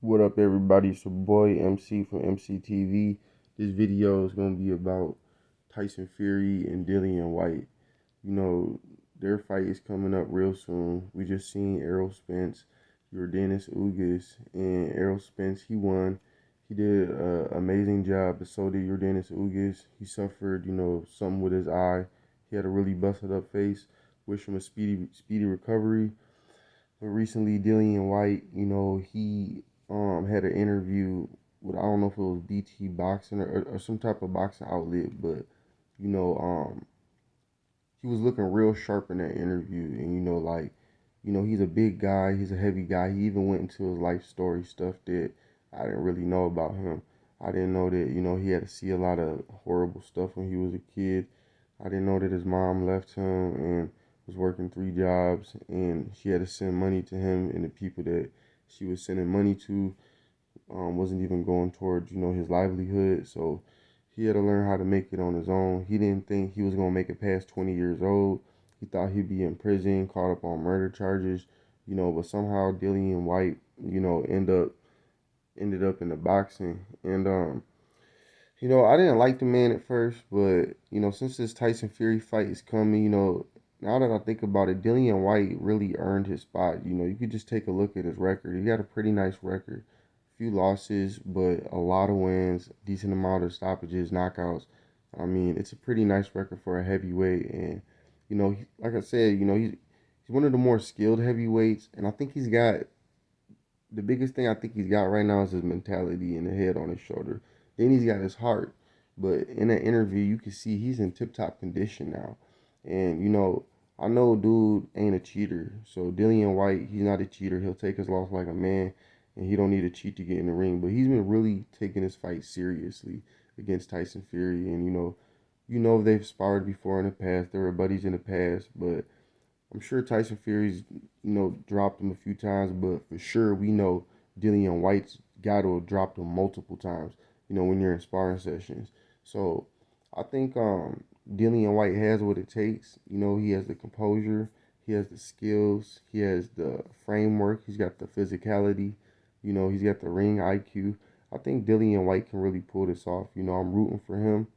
What up, everybody? It's your boy MC from MCTV. This video is going to be about Tyson Fury and Dillian Whyte. You know, their fight is coming up real soon. We just seen Errol Spence, Yordenis Ugas, and Errol Spence, he won. He did an amazing job, but so did Yordenis Ugas. He suffered, something with his eye. He had a really busted up face. Wish him a speedy recovery. But recently, Dillian Whyte, he had an interview with, I don't know if it was BT Boxing or some type of boxing outlet, but you know, um, he was looking real sharp in that interview, and he's a big guy, he's a heavy guy. He even went into his life story stuff that I didn't really know about him. I didn't know that he had to see a lot of horrible stuff when he was a kid. I didn't know that his mom left him and was working 3 jobs, and she had to send money to him, and the people that she was sending money to wasn't even going towards his livelihood. So he had to learn how to make it on his own. He didn't think he was gonna make it past 20 years old. He thought he'd be in prison, caught up on murder charges, but somehow Dillian Whyte, ended up in the boxing. And I didn't like the man at first, but since this Tyson Fury fight is coming, now that I think about it, Dillian Whyte really earned his spot. You could just take a look at his record. He got a pretty nice record. Few losses, but a lot of wins, decent amount of stoppages, knockouts. I mean, it's a pretty nice record for a heavyweight. And, like I said, he's one of the more skilled heavyweights. And I think he's got the biggest thing I think he's got right now is his mentality and the head on his shoulder. Then he's got his heart. But in that interview, you can see he's in tip top condition now. And, I know dude ain't a cheater. So Dillian Whyte, he's not a cheater. He'll take his loss like a man. And he don't need to cheat to get in the ring. But he's been really taking his fight seriously against Tyson Fury. And, they've sparred before in the past. They were buddies in the past. But I'm sure Tyson Fury's, dropped him a few times, but for sure we know Dillian Whyte's got to have dropped him multiple times, when you're in sparring sessions. So I think Dillian Whyte has what it takes. He has the composure, he has the skills, he has the framework, he's got the physicality, he's got the ring IQ. I think Dillian Whyte can really pull this off. I'm rooting for him.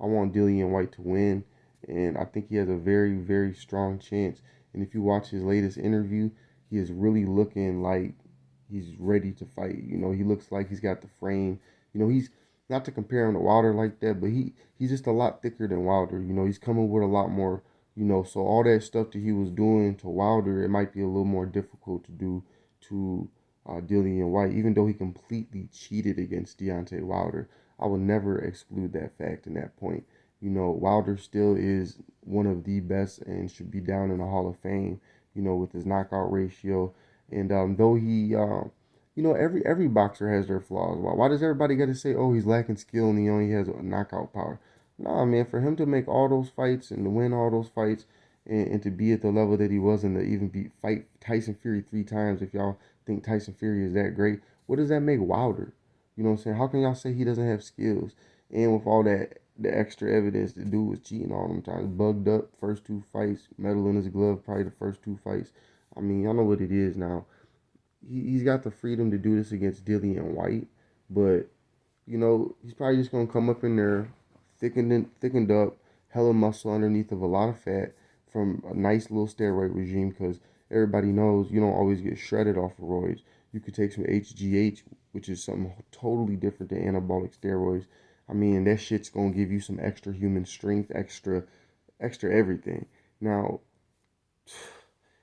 I want Dillian Whyte to win, and I think he has a very, very strong chance. And if you watch his latest interview, he is really looking like he's ready to fight. He looks like he's got the frame. He's not to compare him to Wilder like that, but he's just a lot thicker than Wilder. He's coming with a lot more, so all that stuff that he was doing to Wilder, it might be a little more difficult to do to Dillian Whyte, even though he completely cheated against Deontay Wilder. I will never exclude that fact and that point. Wilder still is one of the best and should be down in the Hall of Fame, with his knockout ratio. And though every boxer has their flaws. Why does everybody got to say, oh, he's lacking skill and he only has a knockout power? Nah, man, for him to make all those fights and to win all those fights and to be at the level that he was and to even fight Tyson Fury 3 times, if y'all think Tyson Fury is that great, what does that make Wilder? You know what I'm saying? How can y'all say he doesn't have skills? And with all that, the extra evidence, the dude was cheating all them times, bugged up first 2 fights, medal in his glove, probably the first 2 fights. I mean, y'all know what it is now. He's got the freedom to do this against Dillian Whyte, but he's probably just gonna come up in there, thickened up, hella muscle underneath of a lot of fat from a nice little steroid regime. Because everybody knows you don't always get shredded off of roids. You could take some HGH, which is something totally different than anabolic steroids. I mean, that shit's gonna give you some extra human strength, extra everything. Now,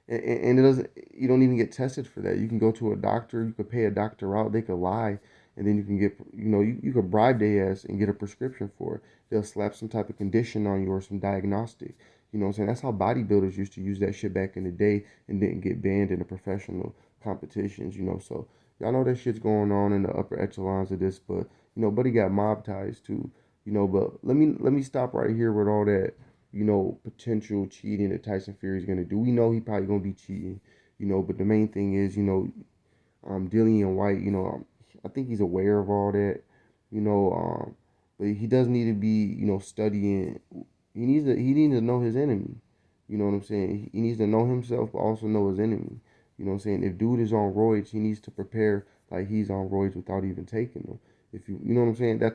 and it doesn't. You don't even get tested for that. You can go to a doctor. You could pay a doctor out. They could lie, and then you can get. You could bribe their ass and get a prescription for it. They'll slap some type of condition on you or some diagnostic. You know what I'm saying? That's how bodybuilders used to use that shit back in the day and didn't get banned in the professional competitions. So y'all know that shit's going on in the upper echelons of this, but Buddy got mob ties too. But let me stop right here with all that potential cheating that Tyson Fury is gonna do. We know he probably gonna be cheating, but the main thing is, Dillian Whyte, I think he's aware of all that, you know, but he does need to be, studying. He needs to know his enemy. You know what I'm saying? He needs to know himself, but also know his enemy. You know what I'm saying? If dude is on roids, he needs to prepare like he's on roids without even taking them. If you know what I'm saying? That's